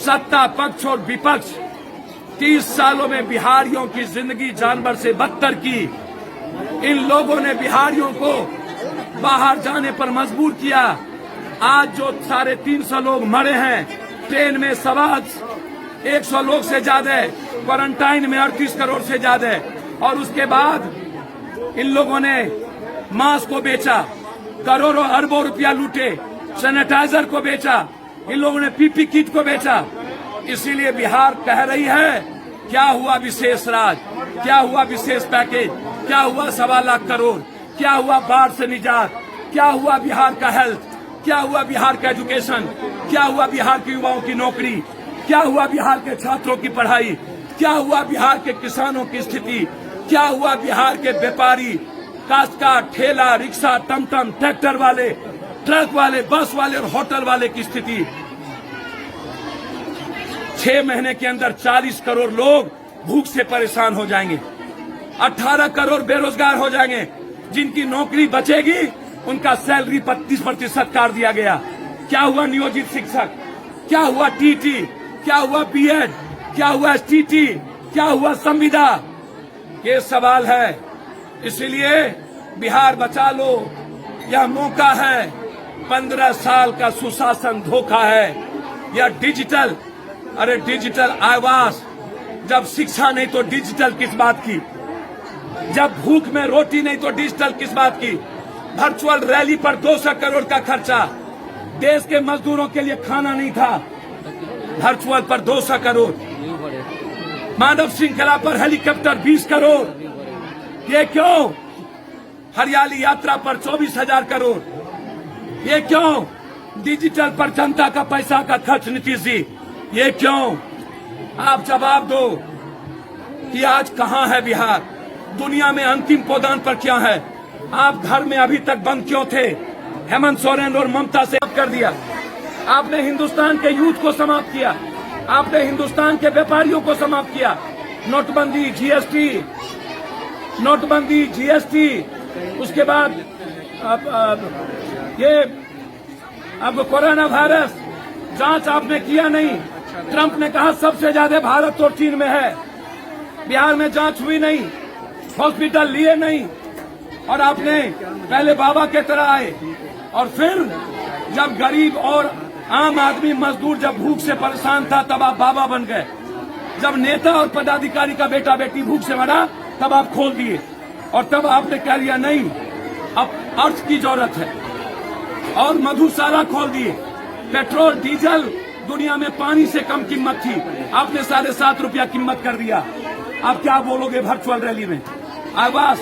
सत्ता पक्ष और विपक्ष 30 सालों में बिहारियों की जिंदगी जानवर से बदतर की। इन लोगों ने बिहारियों को बाहर जाने पर मजबूर किया। आज जो 350 लोग मरे हैं ट्रेन में सवार, 100 लोग से ज्यादा, क्वारंटाइन में 38 करोड़ से ज्यादा, और उसके बाद इन लोगों ने मास्क को बेचा, करोड़ों अरबों रुपया लूटे, सैनिटाइजर को बेचा, इन लोगों ने पीपी किट को बेचा। इसीलिए बिहार कह रही है क्या हुआ विशेष राज, क्या हुआ विशेष पैकेज, क्या हुआ 1.25 लाख करोड़, क्या हुआ बाढ़ से निजात, क्या हुआ बिहार का हेल्थ, क्या हुआ बिहार का एजुकेशन, क्या हुआ बिहार के युवाओं की नौकरी, क्या हुआ बिहार के छात्रों की पढ़ाई, क्या हुआ बिहार के किसानों की स्थिति, क्या हुआ बिहार के व्यापारी, काश्तकार, ठेला, रिक्शा, टमटम, ट्रैक्टर वाले, ट्रक वाले, बस वाले और होटल वाले की स्थिति। 6 महीने के अंदर 40 करोड़ लोग भूख से परेशान हो जाएंगे, 18 करोड़ बेरोजगार हो जाएंगे। जिनकी नौकरी बचेगी उनका सैलरी 35% काट दिया गया। क्या हुआ नियोजित शिक्षक, क्या हुआ टीटी, क्या हुआ बीएड, क्या हुआ एसटीटी, क्या हुआ संविदा, ये सवाल है। इसलिए बिहार बचा लो, यह मौका है। 15 साल का सुशासन धोखा है। यह डिजिटल, अरे डिजिटल आवास, जब शिक्षा नहीं तो डिजिटल किस बात की, जब भूख में रोटी नहीं तो डिजिटल किस बात की। वर्चुअल रैली पर 200 करोड़ का खर्चा, देश के मजदूरों के लिए खाना नहीं था, वर्चुअल पर 200 करोड़, मानव श्रृंखला पर हेलीकॉप्टर 20 करोड़, ये क्यों? हरियाली यात्रा पर 24,000 करोड़, ये क्यों? डिजिटल पर जनता का पैसा का खर्च नीतीश जी, ये क्यों? आप जवाब दो कि आज कहां है बिहार, दुनिया में अंतिम पौधान पर क्या है? आप घर में अभी तक बंद क्यों थे? हेमंत सोरेन और ममता से कर दिया। आपने हिंदुस्तान के यूथ को समाप्त किया, आपने हिंदुस्तान के व्यापारियों को समाप्त किया। नोटबंदी, जीएसटी, नोटबंदी, जीएसटी, उसके बाद अब कोरोना वायरस जांच आपने किया नहीं। ट्रंप ने कहा सबसे ज्यादा भारत और चीन में है, बिहार में जांच हुई नहीं, हॉस्पिटल लिए नहीं, और आपने पहले बाबा के तरह आए, और फिर जब गरीब और आम आदमी मजदूर जब भूख से परेशान था तब आप बाबा बन गए। जब नेता और पदाधिकारी का बेटा बेटी भूख से मरा तब आप खोल दिए, और तब आपने कह लिया नहीं अब अर्थ की जरूरत है, और मधुशाला खोल दिए। पेट्रोल डीजल दुनिया में पानी से कम कीमत थी, आपने 7.5 रुपया कीमत कर दिया। आप क्या बोलोगे वर्चुअल रैली में? आवास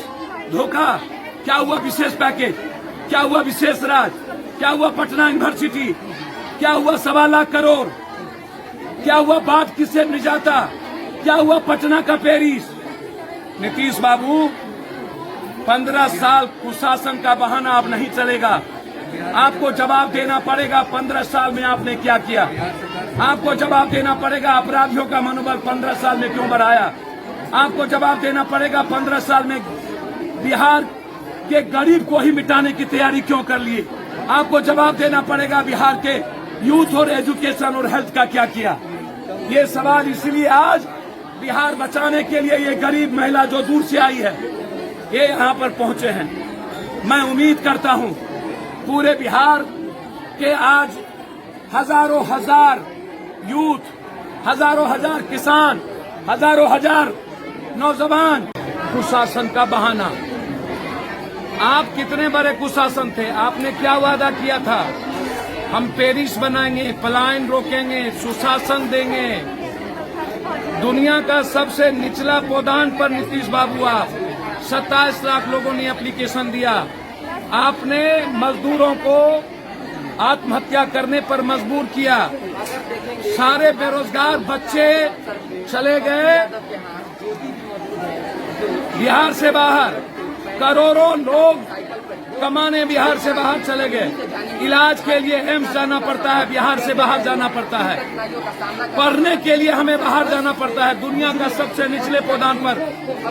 धोखा। क्या हुआ विशेष पैकेज, क्या हुआ विशेष राज, क्या हुआ पटना यूनिवर्सिटी, क्या हुआ 1.25 लाख करोड़, क्या हुआ बाढ़ किससे निजाता, क्या हुआ पटना का पेरिस? नीतीश बाबू, 15 साल कुशासन का बहाना अब नहीं चलेगा। आपको जवाब देना पड़ेगा 15 साल में आपने क्या किया। आपको जवाब देना पड़ेगा अपराधियों का मनोबल 15 साल में क्यों बढ़ाया। आपको जवाब देना पड़ेगा 15 साल में बिहार के गरीब को ही मिटाने की तैयारी क्यों कर ली। आपको जवाब देना पड़ेगा बिहार के यूथ और एजुकेशन और हेल्थ का क्या किया। ये सवाल इसलिए आज बिहार बचाने के लिए ये गरीब महिला जो दूर से आई है, ये यहाँ पर पहुंचे हैं। मैं उम्मीद करता हूँ पूरे बिहार के आज हजारों हजार यूथ, हजारों हजार किसान, हजारों हजार नौजवान, कुशासन का बहाना। आप कितने बड़े कुशासन थे, आपने क्या वादा किया था? हम पेरिस बनाएंगे, पलायन रोकेंगे, सुशासन देंगे। दुनिया का सबसे निचला पौधान पर नीतीश बाबू आप 27 लाख लोगों ने एप्लीकेशन दिया। आपने मजदूरों को आत्महत्या करने पर मजबूर किया। सारे बेरोजगार बच्चे चले गए बिहार से बाहर, करोड़ों लोग कमाने बिहार से बाहर चले गए। इलाज के लिए एम्स जाना पड़ता है, बिहार से बाहर जाना पड़ता है। पढ़ने के लिए हमें बाहर जाना पड़ता है। दुनिया का सबसे निचले पौधान पर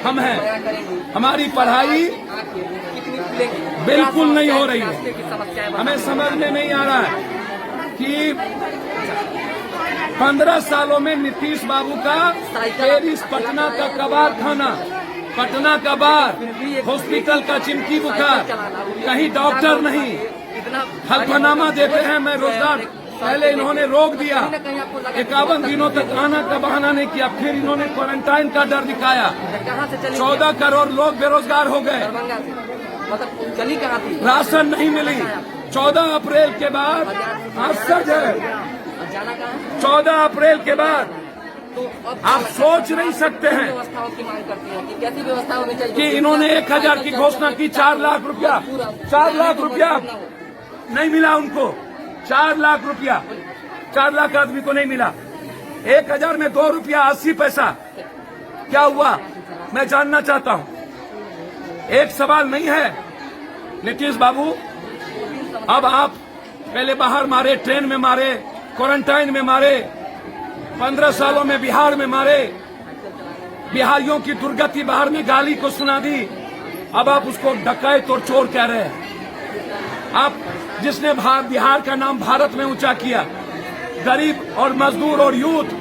हम हैं। हमारी पढ़ाई बिल्कुल नहीं हो रही है। हमें समझ में नहीं आ रहा है कि 15 सालों में नीतीश बाबू का पेरिस पटना का कबाड़ खाना, पटना का बार, हॉस्पिटल का चिमकी बुखार, कहीं डॉक्टर नहीं, हल्फनामा देते हैं मैं रोजगार, पहले इन्होंने रोक दिया, 51 दिनों तक आना का बहाना नहीं किया, फिर इन्होंने क्वारंटाइन का डर दिखाया, 14 करोड़ लोग बेरोजगार हो गए, चली कहाँ थी, राशन नहीं मिली। 14 अप्रैल के बाद आश्चर्य है, 14 अप्रैल के बाद आप सोच नहीं सकते हैं व्यवस्थाओं की मांग करती है कि कैसी व्यवस्था होनी चाहिए कि इन्होंने 1000 की घोषणा की, 4 लाख रुपया, 4 लाख रुपया नहीं मिला उनको, 4 लाख रुपया, 4 लाख आदमी को नहीं मिला। 1000 में 2 रुपया 80 पैसा क्या हुआ मैं जानना चाहता हूं। एक सवाल नहीं है नीतीश बाबू, अब आप पहले बाहर मारे, ट्रेन में मारे, क्वारंटाइन में मारे, 15 सालों में बिहार में मारे, बिहारियों की दुर्गति बाहर में गाली को सुना दी, अब आप उसको डकैत और चोर कह रहे हैं। आप जिसने बिहार का नाम भारत में ऊंचा किया, गरीब और मजदूर और यूथ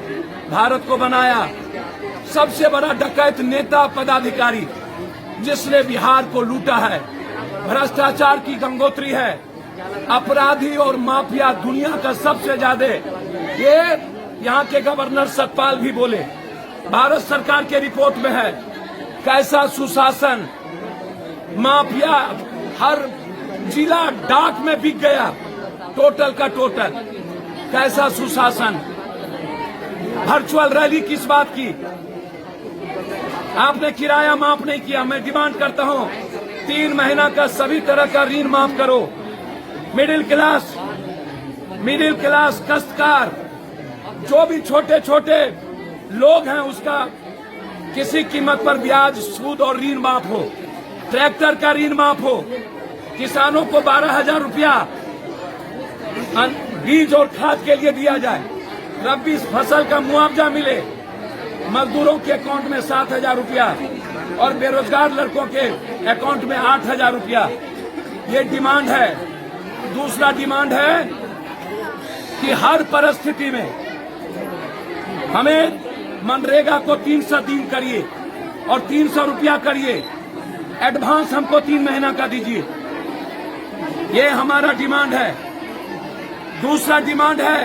भारत को बनाया, सबसे बड़ा डकैत नेता पदाधिकारी जिसने बिहार को लूटा है, भ्रष्टाचार की गंगोत्री है, अपराधी और माफिया दुनिया का सबसे ज्यादा, ये यहाँ के गवर्नर सतपाल भी बोले, भारत सरकार के रिपोर्ट में है। कैसा सुशासन, माफिया हर जिला डाक में बिक गया, टोटल का टोटल, कैसा सुशासन। वर्चुअल रैली किस बात की, आपने किराया माफ नहीं किया। मैं डिमांड करता हूं 3 महीना का सभी तरह का ऋण माफ करो। मिडिल क्लास काश्तकार, जो भी छोटे छोटे लोग हैं, उसका किसी कीमत पर ब्याज, सूद और ऋण माफ हो। ट्रैक्टर का ऋण माफ हो, किसानों को 12,000 रुपया बीज और खाद के लिए दिया जाए, रबी फसल का मुआवजा मिले, मजदूरों के अकाउंट में 7,000 रुपया और बेरोजगार लड़कों के अकाउंट में 8,000 रुपया। ये डिमांड है। दूसरा डिमांड है कि हर परिस्थिति में हमें मनरेगा को 300 दिन करिए और 300 रुपया करिए, एडवांस हमको 3 महीना का दीजिए। ये हमारा डिमांड है। दूसरा डिमांड है